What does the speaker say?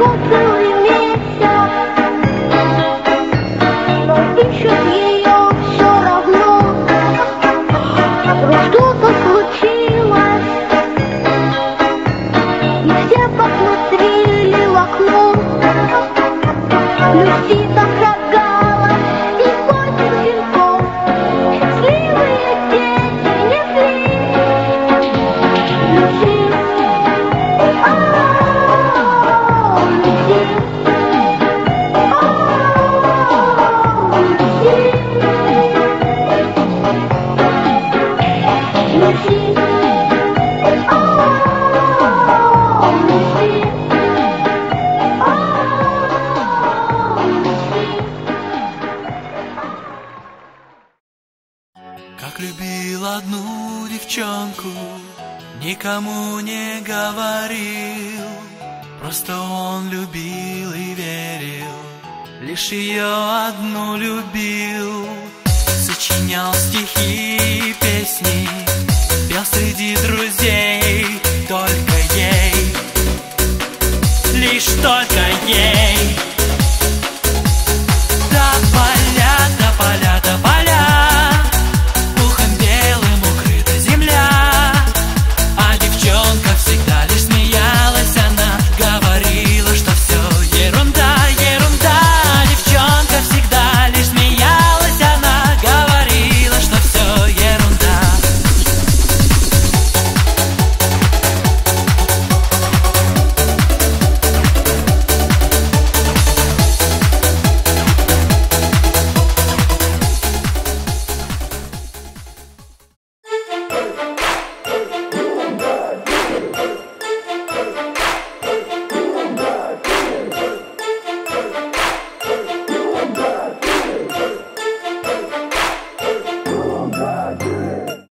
Прошел целый месяц, но ищет ее все равно. Вдруг что-то случилось, и все посмотрели в окно. Люси там шагала, и восемь щенков, счастливые дети несли. Люси, Как любил одну девчонку, никому не говорил, просто он любил и верил, лишь ее одну любил. Сочинял стихи и песни, пел среди друзей, только ей, лишь только ей.